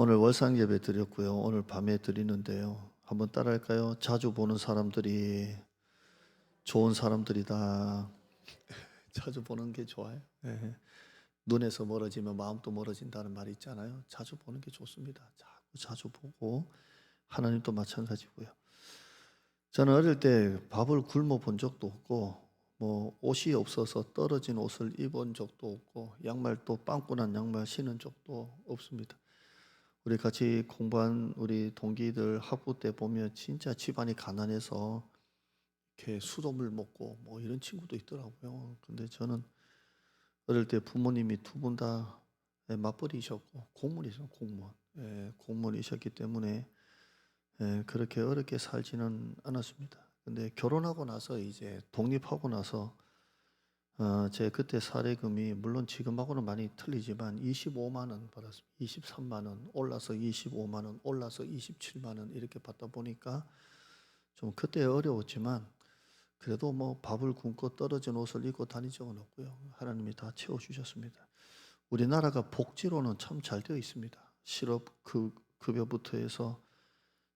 오늘 월상 예배 드렸고요. 오늘 밤에 드리는데요. 한번 따라할까요? 자주 보는 사람들이 좋은 사람들이다. 자주 보는 게 좋아요. 예. 눈에서 멀어지면 마음도 멀어진다는 말이 있잖아요. 자주 보는 게 좋습니다. 자주 보고 하나님도 마찬가지고요. 저는 어릴 때 밥을 굶어 본 적도 없고 뭐 옷이 없어서 떨어진 옷을 입은 적도 없고 양말도 빵꾸 난 양말 신은 적도 없습니다. 우리 같이 공부한 우리 동기들 학부 때 보면 진짜 집안이 가난해서 이렇게 수돗물 먹고 뭐 이런 친구도 있더라고요. 근데 저는 어릴 때 부모님이 두 분 다 맞벌이셨고 공무원이셨어요. 공무원. 공무원이셨기 때문에 그렇게 어렵게 살지는 않았습니다. 근데 결혼하고 나서 이제 독립하고 나서 제 그때 사례금이 물론 지금하고는 많이 틀리지만 25만 원 받았습니다. 23만 원 올라서 25만 원 올라서 27만 원 이렇게 받다 보니까 좀 그때 어려웠지만 그래도 뭐 밥을 굶고 떨어진 옷을 입고 다닌 적은 없고요. 하나님이 다 채워주셨습니다. 우리나라가 복지로는 참 잘 되어 있습니다. 실업 급여부터 해서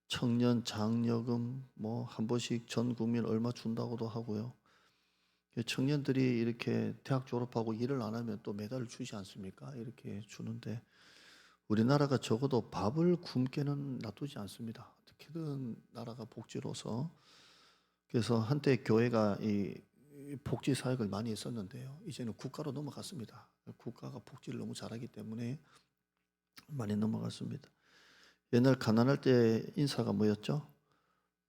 청년 장려금 뭐 한 번씩 전 국민 얼마 준다고도 하고요. 청년들이 이렇게 대학 졸업하고 일을 안 하면 또 메달을 주지 않습니까? 이렇게 주는데 우리나라가 적어도 밥을 굶게는 놔두지 않습니다. 어떻게든 나라가 복지로서. 그래서 한때 교회가 이 복지 사역을 많이 했었는데요. 이제는 국가로 넘어갔습니다. 국가가 복지를 너무 잘하기 때문에 많이 넘어갔습니다. 옛날 가난할 때 인사가 뭐였죠?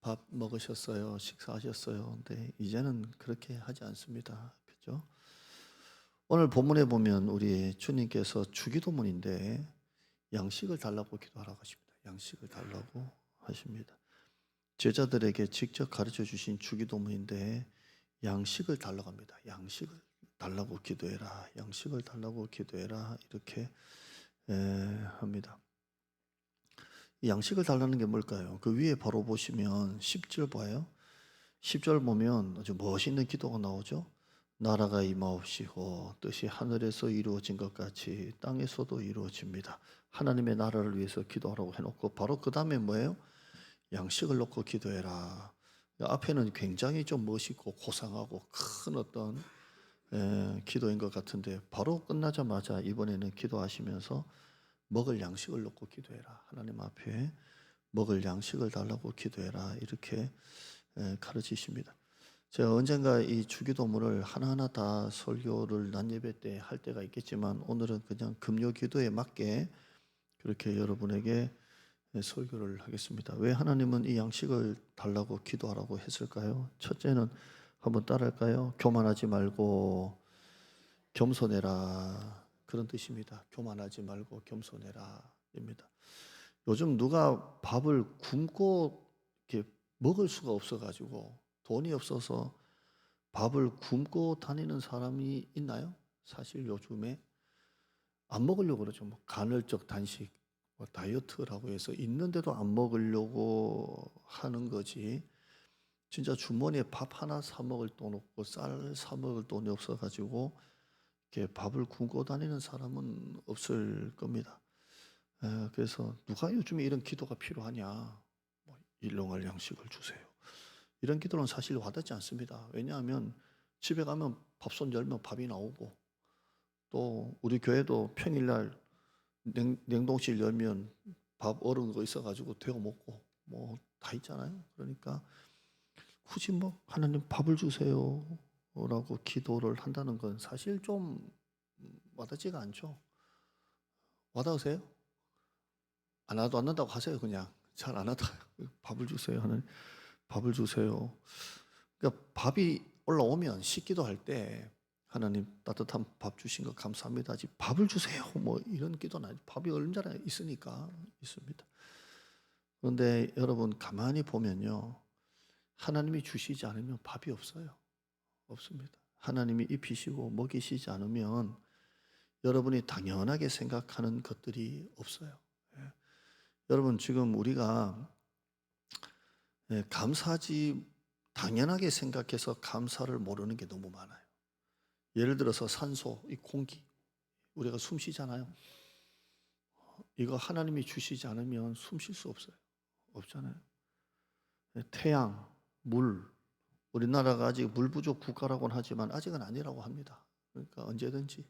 밥 먹으셨어요? 식사하셨어요? 근데 이제는 그렇게 하지 않습니다. 그죠? 오늘 본문에 보면 우리 주님께서 주기도문인데 양식을 달라고 기도하라고 하십니다. 양식을 달라고 하십니다. 제자들에게 직접 가르쳐 주신 주기도문인데 양식을 달라고 합니다. 양식을 달라고 기도해라. 양식을 달라고 기도해라. 이렇게 합니다. 이 양식을 달라는 게 뭘까요? 그 위에 바로 보시면 10절 봐요. 10절 보면 아주 멋있는 기도가 나오죠. 나라가 임하옵시고 뜻이 하늘에서 이루어진 것 같이 땅에서도 이루어집니다. 하나님의 나라를 위해서 기도하라고 해놓고 바로 그 다음에 뭐예요? 양식을 놓고 기도해라. 앞에는 굉장히 좀 멋있고 고상하고 큰 어떤 기도인 것 같은데 바로 끝나자마자 이번에는 기도하시면서 먹을 양식을 놓고 기도해라. 하나님 앞에 먹을 양식을 달라고 기도해라. 이렇게 가르치십니다. 제가 언젠가 이 주기도문을 하나하나 다 설교를 낮 예배 때 할 때가 있겠지만 오늘은 그냥 금요 기도에 맞게 그렇게 여러분에게 설교를 하겠습니다. 왜 하나님은 이 양식을 달라고 기도하라고 했을까요? 첫째는 한번 따라할까요? 교만하지 말고 겸손해라. 그런 뜻입니다. 교만하지 말고 겸손해라입니다. 요즘 누가 밥을 굶고 이렇게 먹을 수가 없어가지고 돈이 없어서 밥을 굶고 다니는 사람이 있나요? 사실 요즘에 안 먹으려고 그러죠. 뭐 간헐적 단식, 뭐 다이어트라고 해서 있는데도 안 먹으려고 하는 거지. 진짜 주머니에 밥 하나 사 먹을 돈 없고 쌀 사 먹을 돈이 없어가지고 이렇게 밥을 굶고 다니는 사람은 없을 겁니다. 그래서 누가 요즘에 이런 기도가 필요하냐? 뭐 일용할 양식을 주세요. 이런 기도는 사실 와닿지 않습니다. 왜냐하면 집에 가면 밥솥 열면 밥이 나오고 또 우리 교회도 평일날 냉동실 열면 밥 얼은 거 있어가지고 데워 먹고 뭐 다 있잖아요. 그러니까 굳이 뭐 하나님 밥을 주세요 라고 기도를 한다는 건 사실 좀 와닿지가 않죠. 와닿으세요? 안 와도 안 난다고 하세요. 그냥 잘 안 하다 밥을 주세요 하는 밥을 주세요. 그러니까 밥이 올라오면 식기도 할 때 하나님 따뜻한 밥 주신 거 감사합니다 하지 밥을 주세요 뭐 이런 기도는 아니죠. 밥이 얼마나 있으니까 있습니다. 그런데 여러분 가만히 보면요. 하나님이 주시지 않으면 밥이 없어요. 없습니다. 하나님이 입히시고 먹이시지 않으면 여러분이 당연하게 생각하는 것들이 없어요. 여러분 지금 우리가 감사하지 당연하게 생각해서 감사를 모르는 게 너무 많아요. 예를 들어서 산소, 이 공기 우리가 숨 쉬잖아요. 이거 하나님이 주시지 않으면 숨 쉴 수 없어요. 없잖아요. 태양, 물, 우리나라가 아직 물 부족 국가라고는 하지만 아직은 아니라고 합니다. 그러니까 언제든지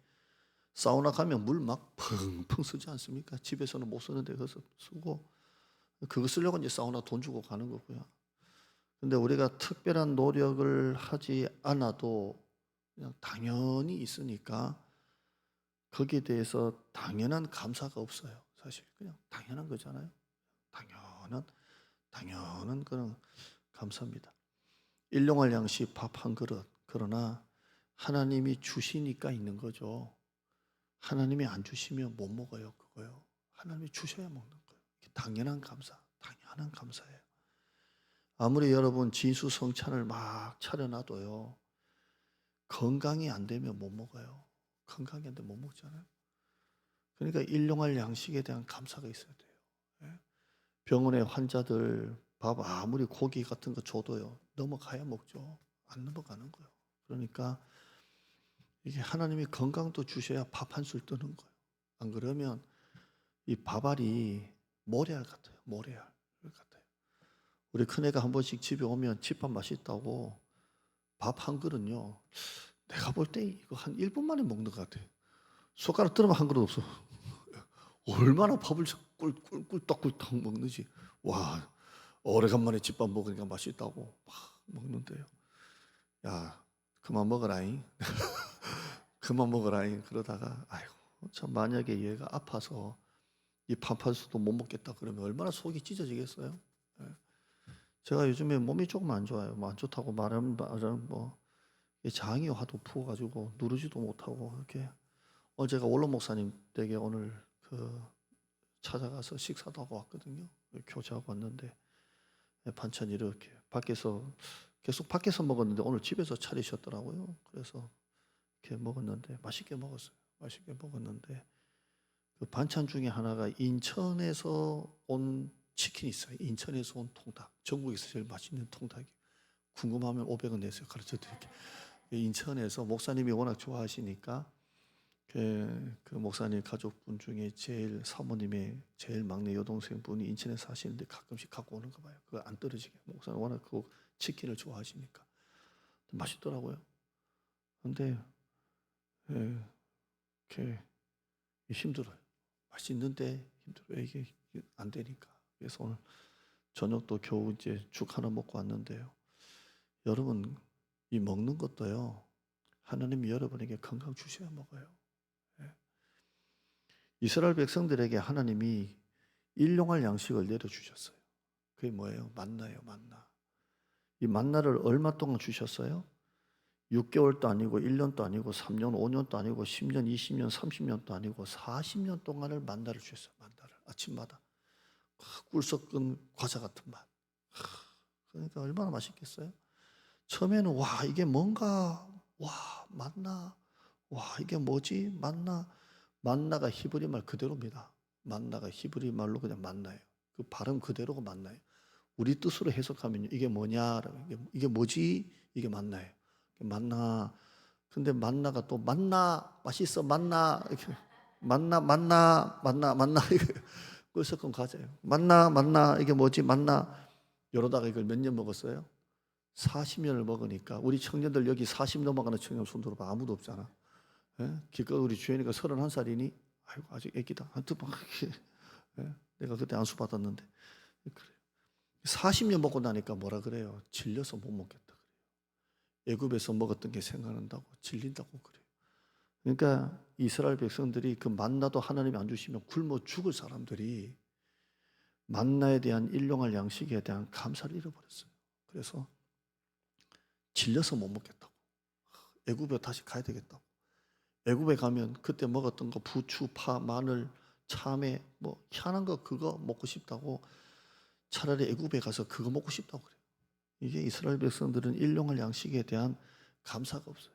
사우나 가면 물 막 펑펑 쓰지 않습니까? 집에서는 못 쓰는데 그거 쓰고, 그거 쓰려고 이제 사우나 돈 주고 가는 거고요. 근데 우리가 특별한 노력을 하지 않아도 그냥 당연히 있으니까 거기에 대해서 당연한 감사가 없어요. 사실 그냥 당연한 거잖아요. 당연한 그런 감사입니다. 일용할 양식 밥 한 그릇. 그러나 하나님이 주시니까 있는 거죠. 하나님이 안 주시면 못 먹어요. 그거요. 하나님이 주셔야 먹는 거예요. 당연한 감사예요. 아무리 여러분 진수성찬을 막 차려놔도요, 건강이 안 되면 못 먹어요. 건강이 안 되면 못 먹잖아요. 그러니까 일용할 양식에 대한 감사가 있어야 돼요. 예? 병원의 환자들 밥 아무리 고기 같은 거 줘도요, 넘어가야 먹죠. 안 넘어가는 거예요. 그러니까 이게 하나님이 건강도 주셔야 밥 한 술 뜨는 거예요. 안 그러면 이 밥알이 모래알 같아요. 모래알 같아요. 우리 큰애가 한 번씩 집에 오면 집밥 맛있다고 밥 한 그릇요, 내가 볼 때 이거 한 1분 만에 먹는 것 같아. 숟가락 들으면 한 그릇 없어. 얼마나 밥을 꿀떡꿀떡 먹는지. 와, 오래간만에 집밥 먹으니까 맛있다고 막 먹는데요. 야, 그만 먹어라잉. 그만 먹어라잉. 그러다가 아이고, 참 만약에 얘가 아파서 이 밥 한 수도 못 먹겠다 그러면 얼마나 속이 찢어지겠어요. 예. 제가 요즘에 몸이 조금 안 좋아요. 뭐 안 좋다고 말하면 뭐 장이 하도 부어가지고 누르지도 못하고 이렇게. 제가 원로 목사님 댁에 오늘 찾아가서 식사도 하고 왔거든요. 교제하고 왔는데 반찬 이렇게 계속 밖에서 먹었는데 오늘 집에서 차리셨더라고요. 그래서 이렇게 먹었는데 맛있게 먹었는데 그 반찬 중에 하나가 인천에서 온 치킨이 있어요. 인천에서 온 통닭. 전국에서 제일 맛있는 통닭이. 궁금하면 500원 내세요. 가르쳐 드릴게요. 인천에서 목사님이 워낙 좋아하시니까 그 목사님 가족분 중에 사모님의 제일 막내 여동생분이 인천에 사시는데 가끔씩 갖고 오는 거 봐요. 그거 안 떨어지게. 목사님 워낙 그 치킨을 좋아하시니까. 맛있더라고요. 근데 이렇게 힘들어요. 맛있는데 힘들어요. 이게 안 되니까. 그래서 오늘 저녁도 겨우 이제 죽 하나 먹고 왔는데요. 여러분, 이 먹는 것도요, 하나님이 여러분에게 건강 주셔야 먹어요. 이스라엘 백성들에게 하나님이 일용할 양식을 내려주셨어요. 그게 뭐예요? 만나예요, 만나. 이 만나를 얼마 동안 주셨어요? 6개월도 아니고 1년도 아니고 3년, 5년도 아니고 10년, 20년, 30년도 아니고 40년 동안을 만나를 주셨어요. 만나를 아침마다 꿀 섞은 과자 같은 맛. 그러니까 얼마나 맛있겠어요? 처음에는 와 이게 뭔가, 와 만나, 와 이게 뭐지? 만나가 히브리 말 그대로입니다. 만나가 히브리 말로 그냥 만나예요. 그 발음 그대로가 만나예요. 우리 뜻으로 해석하면 이게 뭐냐, 이게 뭐지? 이게 만나예요. 만나. 근데 만나가 또 만나 맛있어 만나 이렇게 만나 이게 꿀 섞은 과자예요. 만나 이게 뭐지? 만나. 이러다가 이걸 몇 년 먹었어요? 40년을 먹으니까. 우리 청년들 여기 40 넘어가는 청년 손 들어봐. 아무도 없잖아. 예? 기껏 우리 주연이가 31살이니 아이고 아직 애기다. 하여튼 막 예? 내가 그때 안수 받았는데 그래요. 40년 먹고 나니까 뭐라 그래요? 질려서 못 먹겠다 그래요. 애굽에서 먹었던 게 생각난다고, 질린다고 그래요. 그러니까 이스라엘 백성들이 그 만나도 하나님이 안 주시면 굶어 죽을 사람들이 만나에 대한 일용할 양식에 대한 감사를 잃어버렸어요. 그래서 질려서 못 먹겠다고, 애굽에 다시 가야 되겠다고. 애굽에 가면 그때 먹었던 거 부추, 파, 마늘, 참외 뭐 희한한 거 그거 먹고 싶다고, 차라리 애굽에 가서 그거 먹고 싶다고 그래요. 이게 이스라엘 백성들은 일용할 양식에 대한 감사가 없어요.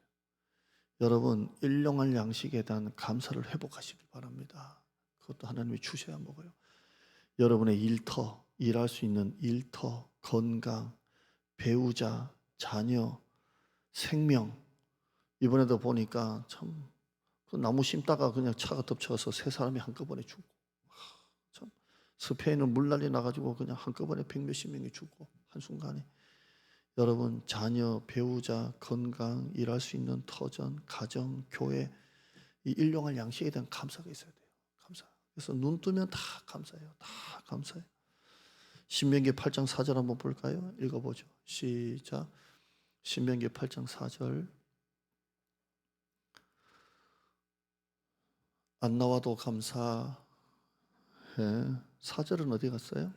여러분, 일용할 양식에 대한 감사를 회복하시길 바랍니다. 그것도 하나님이 주셔야 먹어요. 여러분의 일터, 일할 수 있는 일터, 건강, 배우자, 자녀, 생명. 이번에도 보니까 참 그 나무 심다가 그냥 차가 덮쳐서 세 사람이 한꺼번에 죽고, 스페인은 물난리 나가지고 그냥 한꺼번에 백몇십 명이 죽고 한순간에. 여러분, 자녀, 배우자, 건강, 일할 수 있는 터전, 가정, 교회, 이 일용할 양식에 대한 감사가 있어야 돼요. 감사. 그래서 눈 뜨면 다 감사해요. 다 감사해요. 신명기 8장 4절 한번 볼까요? 읽어보죠. 시작. 신명기 8장 4절. 안 나와도 감사해. 4절은 어디 갔어요?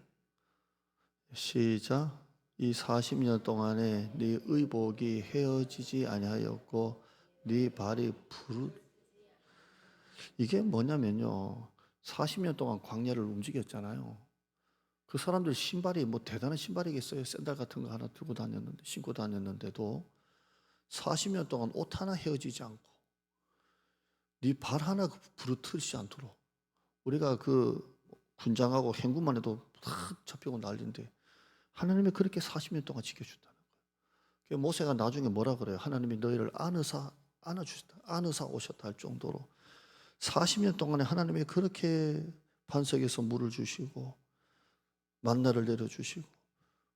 시작. 이 40년 동안에 네 의복이 헤어지지 아니하였고 네 발이 이게 뭐냐면요, 40년 동안 광야를 움직였잖아요. 그 사람들 신발이 뭐 대단한 신발이겠어요. 샌들 같은 거 하나 들고 다녔는데, 신고 다녔는데도 40년 동안 옷 하나 헤어지지 않고 네 발 하나 부르트지 않도록. 우리가 그 군장하고 행군만 해도 다 잡히고 난리인데 하나님이 그렇게 40년 동안 지켜준다는 거예요. 모세가 나중에 뭐라 그래요? 하나님이 너희를 안아주셨다, 안으사 오셨다 할 정도로 40년 동안에 하나님이 그렇게 반석에서 물을 주시고 만나를 내려주시고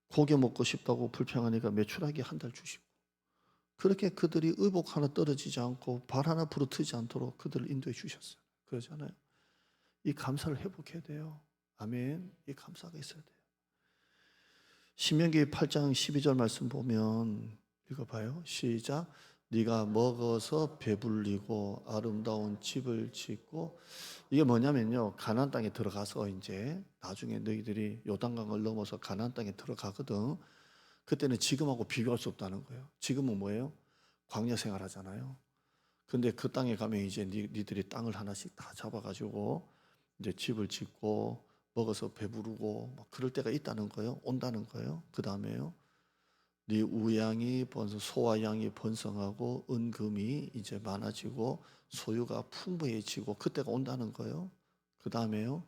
고기 먹고 싶다고 불평하니까 메추라기 한 달 주시고, 그렇게 그들이 의복 하나 떨어지지 않고 발 하나 부르트지 않도록 그들을 인도해 주셨어요. 그러잖아요. 이 감사를 회복해야 돼요. 아멘. 이 감사가 있어야 돼요. 신명기 8장 12절 말씀 보면 읽어봐요. 시작. 네가 먹어서 배불리고 아름다운 집을 짓고. 이게 뭐냐면요, 가나안 땅에 들어가서 이제 나중에 너희들이 요단강을 넘어서 가나안 땅에 들어가거든. 그때는 지금하고 비교할 수 없다는 거예요. 지금은 뭐예요? 광야 생활하잖아요. 근데 그 땅에 가면 이제 니들이 땅을 하나씩 다 잡아가지고 이제 집을 짓고 먹어서 배부르고 막 그럴 때가 있다는 거예요. 온다는 거예요. 그 다음에요, 네 우양이 소와 양이 번성하고 은금이 이제 많아지고 소유가 풍부해지고 그때가 온다는 거예요. 그 다음에요,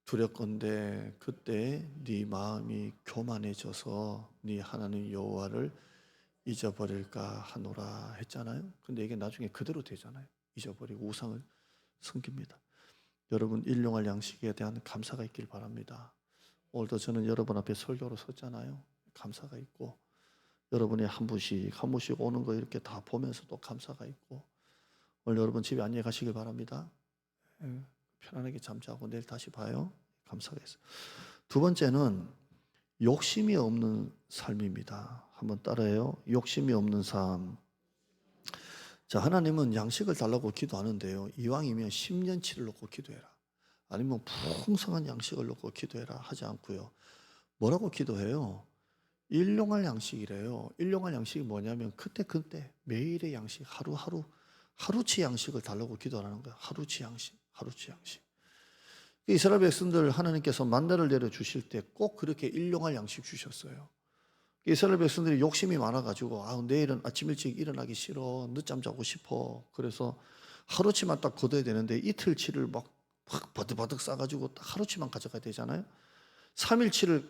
두렵건대 그때 네 마음이 교만해져서 네 하나님 여호와를 잊어버릴까 하노라 했잖아요. 근데 이게 나중에 그대로 되잖아요. 잊어버리고 우상을 섬깁니다. 여러분, 일용할 양식에 대한 감사가 있길 바랍니다. 오늘도 저는 여러분 앞에 설교로 섰잖아요. 감사가 있고, 여러분이 한 분씩 오는 거 이렇게 다 보면서도 감사가 있고, 오늘 여러분 집에 안녕히 가시길 바랍니다. 편안하게 잠자고 내일 다시 봐요. 감사가 있어요. 두 번째는 욕심이 없는 삶입니다. 한번 따라해요. 욕심이 없는 삶. 자, 하나님은 양식을 달라고 기도하는데요, 이왕이면 10년치를 놓고 기도해라, 아니면 풍성한 양식을 놓고 기도해라 하지 않고요, 뭐라고 기도해요? 일용할 양식이래요. 일용할 양식이 뭐냐면 그때 매일의 양식, 하루치 양식을 달라고 기도하는 거예요. 하루치 양식. 이스라엘 백성들 하나님께서 만나를 내려 주실 때 꼭 그렇게 일용할 양식 주셨어요. 이스라엘 백성들이 욕심이 많아가지고 내일은 아침 일찍 일어나기 싫어, 늦잠 자고 싶어. 그래서 하루치만 딱 거둬야 되는데 이틀치를 막 버득버득 싸가지고 딱 하루치만 가져가야 되잖아요. 3일치를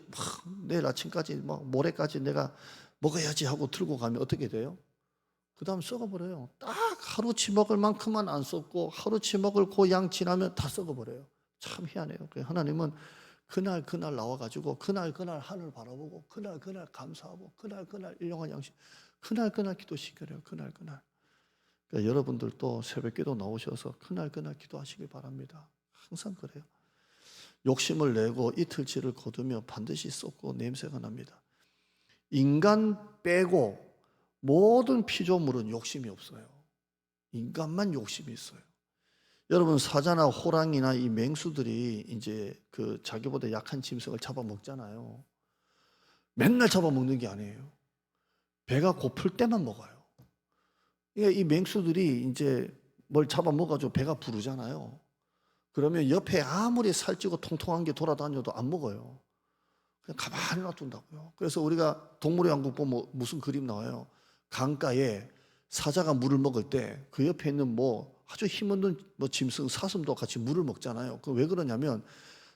내일 아침까지 모레까지 내가 먹어야지 하고 들고 가면 어떻게 돼요? 그 다음 썩어버려요. 딱 하루치 먹을 만큼만 안 썩고 하루치 먹을 그 양 지나면 다 썩어버려요. 참 희한해요. 하나님은 그날 나와가지고 그날 하늘 바라보고 그날 감사하고 그날 일용할 양식, 그날 기도시켜요. 그날. 그러니까 여러분들도 새벽기도 나오셔서 그날 기도하시길 바랍니다. 항상 그래요. 욕심을 내고 이틀치를 거두며 반드시 썩고 냄새가 납니다. 인간 빼고 모든 피조물은 욕심이 없어요. 인간만 욕심이 있어요. 여러분, 사자나 호랑이나 이 맹수들이 이제 그 자기보다 약한 짐승을 잡아먹잖아요. 맨날 잡아먹는 게 아니에요. 배가 고플 때만 먹어요. 이 맹수들이 이제 뭘 잡아먹어가지고 배가 부르잖아요. 그러면 옆에 아무리 살찌고 통통한 게 돌아다녀도 안 먹어요. 그냥 가만히 놔둔다고요. 그래서 우리가 동물의 왕국 보면 무슨 그림 나와요? 강가에 사자가 물을 먹을 때 그 옆에 있는 아주 힘없는 짐승, 사슴도 같이 물을 먹잖아요. 그 왜 그러냐면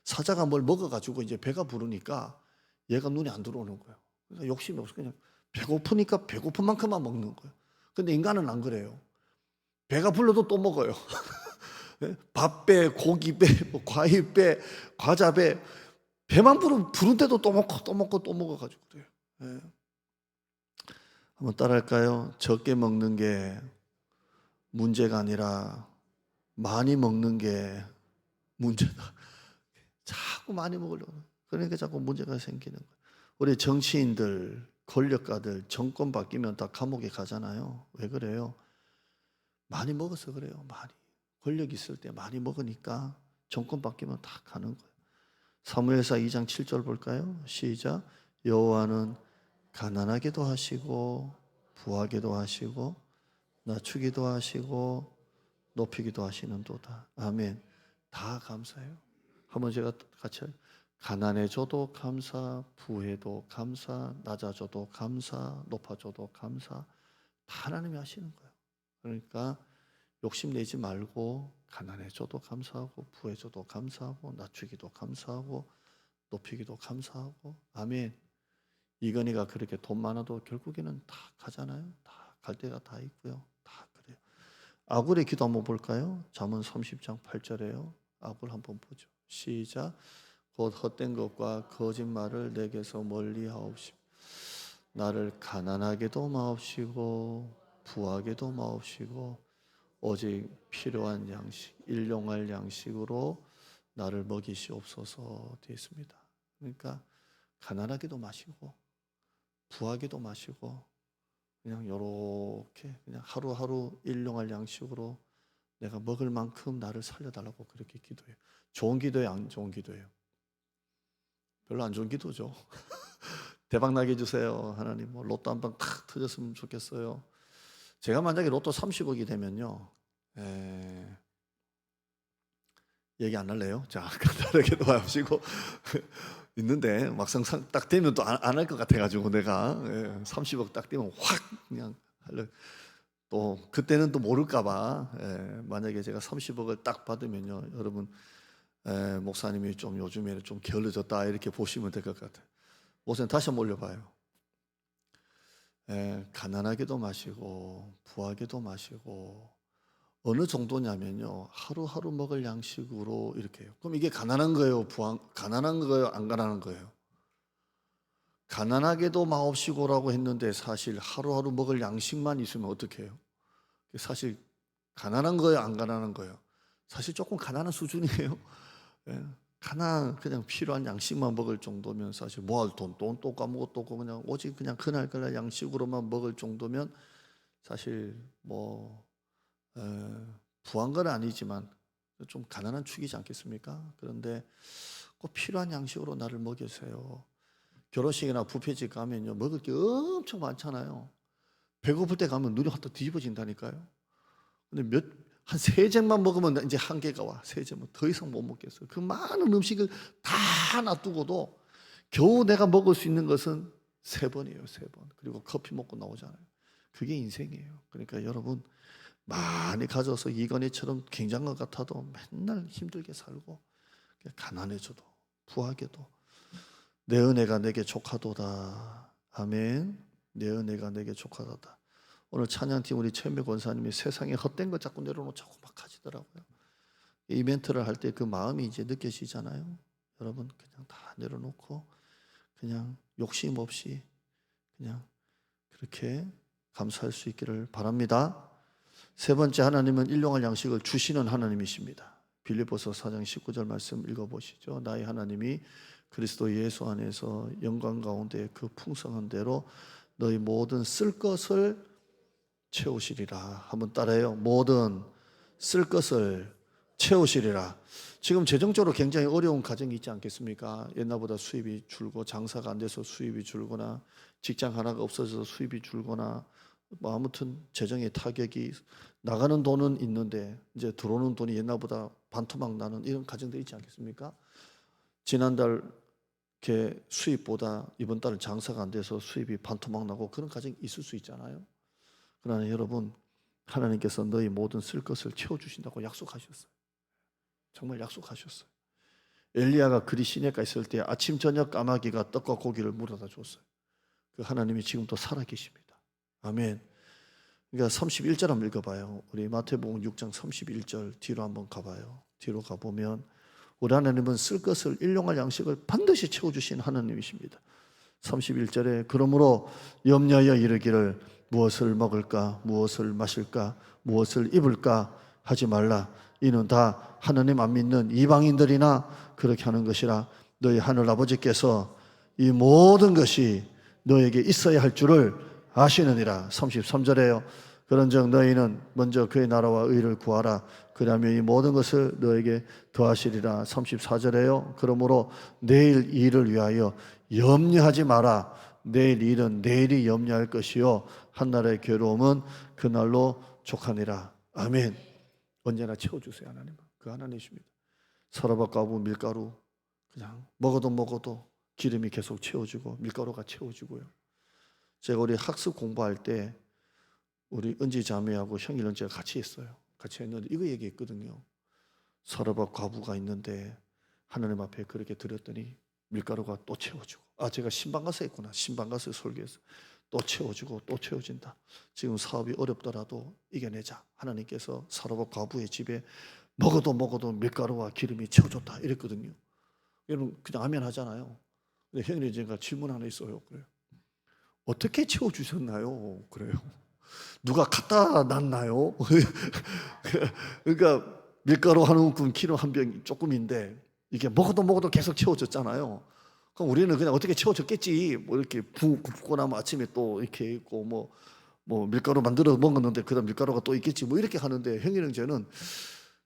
사자가 뭘 먹어가지고 이제 배가 부르니까 얘가 눈에 안 들어오는 거예요. 그러니까 욕심이 없어. 그냥 배고프니까 배고픈 만큼만 먹는 거예요. 근데 인간은 안 그래요. 배가 불러도 또 먹어요. 밥 배, 고기 배, 뭐 과일 배, 과자 배, 배만 부른데도 또 먹고 또 먹고 또 먹어가지고 그래요. 예. 한번 따라할까요? 적게 먹는 게 문제가 아니라 많이 먹는 게 문제다. 자꾸 많이 먹으려고. 그러니까 자꾸 문제가 생기는 거예요. 우리 정치인들, 권력가들 정권 바뀌면 다 감옥에 가잖아요. 왜 그래요? 많이 먹어서 그래요. 많이. 권력 있을 때 많이 먹으니까 정권 바뀌면 다 가는 거예요. 사무엘사 2장 7절 볼까요? 시작. 여호와는 가난하게도 하시고 부하게도 하시고 낮추기도 하시고 높이기도 하시는도다. 아멘. 다 감사해요. 한번 제가 같이 가난해져도 감사, 부해도 감사, 낮아져도 감사, 높아져도 감사. 다 하나님이 하시는 거예요. 그러니까 욕심내지 말고 가난해져도 감사하고 부해져도 감사하고 낮추기도 감사하고 높이기도 감사하고. 아멘. 이건희가 그렇게 돈 많아도 결국에는 다 가잖아요. 다 갈 때가 다 있고요. 다 그래요. 아굴의 기도 한번 볼까요? 잠언 30장 8절에요. 아굴 한번 보죠. 시작. 곧 헛된 것과 거짓말을 내게서 멀리 하옵시고 나를 가난하게도 마옵시고 부하게도 마옵시고 오직 필요한 양식, 일용할 양식으로 나를 먹이시옵소서 되어 있습니다. 그러니까 가난하게도 마시고 부하게도 마시고 그냥 요렇게 그냥 하루하루 일용할 양식으로 내가 먹을 만큼 나를 살려달라고 그렇게 기도해요. 좋은 기도예요, 안 좋은 기도예요? 별로 안 좋은 기도죠. 대박 나게 해주세요. 하나님 뭐 로또 한 방 탁 터졌으면 좋겠어요. 제가 만약에 로또 30억이 되면요, 얘기 안 할래요? 자, 간단하게 도와주시고 있는데 막상 딱 되면 또 안 할 것 같아가지고 내가 30억 딱 되면 확 그냥 할래. 또 그때는 또 모를까봐 만약에 제가 30억을 딱 받으면요, 여러분 목사님이 좀 요즘에는 좀 게을러졌다 이렇게 보시면 될 것 같아요. 목사님 다시 한번 올려봐요. 가난하게도 마시고 부하게도 마시고 어느 정도냐면요, 하루하루 먹을 양식으로 이렇게 해요. 그럼 이게 가난한 거예요? 가난한 거예요? 안 가난한 거예요? 가난하게도 마옵시고라고 했는데 사실 하루하루 먹을 양식만 있으면 어떻게 해요? 사실 가난한 거예요? 안 가난한 거예요? 사실 조금 가난한 수준이에요. 그냥 필요한 양식만 먹을 정도면 사실 뭐할 돈도 아무것도 없고 그냥 오직 그냥 그날 양식으로만 먹을 정도면 사실 뭐 부한 건 아니지만 좀 가난한 축이지 않겠습니까? 그런데 꼭 필요한 양식으로 나를 먹여주세요. 결혼식이나 뷔페집 가면요, 먹을 게 엄청 많잖아요. 배고플 때 가면 눈이 확 뒤집어진다니까요. 근데 한 3장만 먹으면 이제 한계가 와. 3장은 더 이상 못 먹겠어요. 그 많은 음식을 다 놔두고도 겨우 내가 먹을 수 있는 것은 3번이에요. 3번. 그리고 커피 먹고 나오잖아요. 그게 인생이에요. 그러니까 여러분 많이 가져서 이건희처럼 굉장한 것 같아도 맨날 힘들게 살고 가난해져도 부하게도 내 은혜가 내게 족하도다. 아멘. 내 은혜가 내게 족하도다. 오늘 찬양팀 우리 최미 권사님이 세상에 헛된 거 자꾸 내려놓자고 막 하시더라고요. 이벤트를 할 때 그 마음이 이제 느껴지잖아요. 여러분 그냥 다 내려놓고 그냥 욕심 없이 그냥 그렇게 감사할 수 있기를 바랍니다. 세 번째, 하나님은 일용할 양식을 주시는 하나님이십니다. 빌립보서 4장 19절 말씀 읽어보시죠. 나의 하나님이 그리스도 예수 안에서 영광 가운데 그 풍성한 대로 너희 모든 쓸 것을 채우시리라. 한번 따라해요. 모든 쓸 것을 채우시리라. 지금 재정적으로 굉장히 어려운 가정이 있지 않겠습니까? 옛날보다 수입이 줄고 장사가 안 돼서 수입이 줄거나 직장 하나가 없어져서 수입이 줄거나 뭐 아무튼 재정의 타격이 나가는 돈은 있는데 이제 들어오는 돈이 옛날보다 반토막 나는 이런 가정들이 있지 않겠습니까? 지난달 이렇게 수입보다 이번 달은 장사가 안 돼서 수입이 반토막 나고 그런 가정이 있을 수 있잖아요. 그러나 여러분 하나님께서 너희 모든 쓸 것을 채워주신다고 약속하셨어요. 정말 약속하셨어요. 엘리야가 그리 시내가 있을 때 아침 저녁 까마귀가 떡과 고기를 물어다 줬어요. 그 하나님이 지금도 살아계십니다. 아멘. 그러니까 31절 한번 읽어봐요. 우리 마태복음 6장 31절 뒤로 한번 가봐요. 뒤로 가보면 우리 하나님은 쓸 것을 일용할 양식을 반드시 채워주신 하나님이십니다. 31절에 그러므로 염려하여 이르기를 무엇을 먹을까 무엇을 마실까 무엇을 입을까 하지 말라. 이는 다 하나님 안 믿는 이방인들이나 그렇게 하는 것이라. 너희 하늘 아버지께서 이 모든 것이 너에게 있어야 할 줄을 아시느니라. 33절에요. 그런즉 너희는 먼저 그의 나라와 의를 구하라. 그러면 이 모든 것을 너에게 더하시리라. 34절에요. 그러므로 내일 일을 위하여 염려하지 마라. 내일 일은 내일이 염려할 것이요 한날의 괴로움은 그날로 족하니라. 아멘. 언제나 채워주세요. 하나님. 그 하나님이십니다. 서라밭 가부 밀가루 그냥 먹어도 기름이 계속 채워주고 밀가루가 채워주고요. 제가 우리 학습 공부할 때 우리 은지 자매하고 형이랑 제가 같이 했어요. 같이 했는데 이거 얘기했거든요. 서라밭 과부가 있는데 하나님 앞에 그렇게 드렸더니 밀가루가 또 채워주고, 제가 신방 가서 했구나. 신방 가서 설교해서 또 채워주고 또 채워진다. 지금 사업이 어렵더라도 이겨내자. 하나님께서 서라밭 과부의 집에 먹어도 밀가루와 기름이 채워줬다 이랬거든요. 여러분 그냥 아멘 하잖아요. 근데 형님 제가 질문 하나 있어요. 그래요. 어떻게 채워주셨나요? 그래요. 누가 갖다 놨나요? 그러니까 밀가루 한 움큼 기름 한 병 조금인데 이게 먹어도 계속 채워졌잖아요. 그럼 우리는 그냥 어떻게 채워졌겠지. 뭐 이렇게 붓고 나면 아침에 또 이렇게 있고 뭐 밀가루 만들어 먹었는데 그다음 밀가루가 또 있겠지. 뭐 이렇게 하는데 형이랑 저는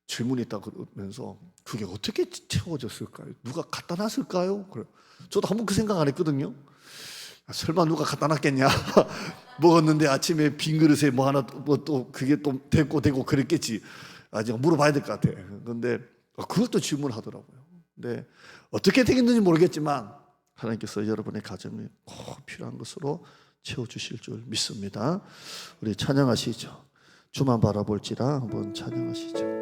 질문이 있다 그러면서 그게 어떻게 채워졌을까요? 누가 갖다 놨을까요? 그래. 저도 한번 그 생각 안 했거든요. 설마 누가 갖다 놨겠냐? 먹었는데 아침에 빈 그릇에 뭐 하나 뭐 또 그게 또 되고 그랬겠지. 제가 물어봐야 될 것 같아. 그런데 그것도 질문하더라고요. 근데 어떻게 되겠는지 모르겠지만 하나님께서 여러분의 가정에 꼭 필요한 것으로 채워주실 줄 믿습니다. 우리 찬양하시죠. 주만 바라볼지라 한번 찬양하시죠.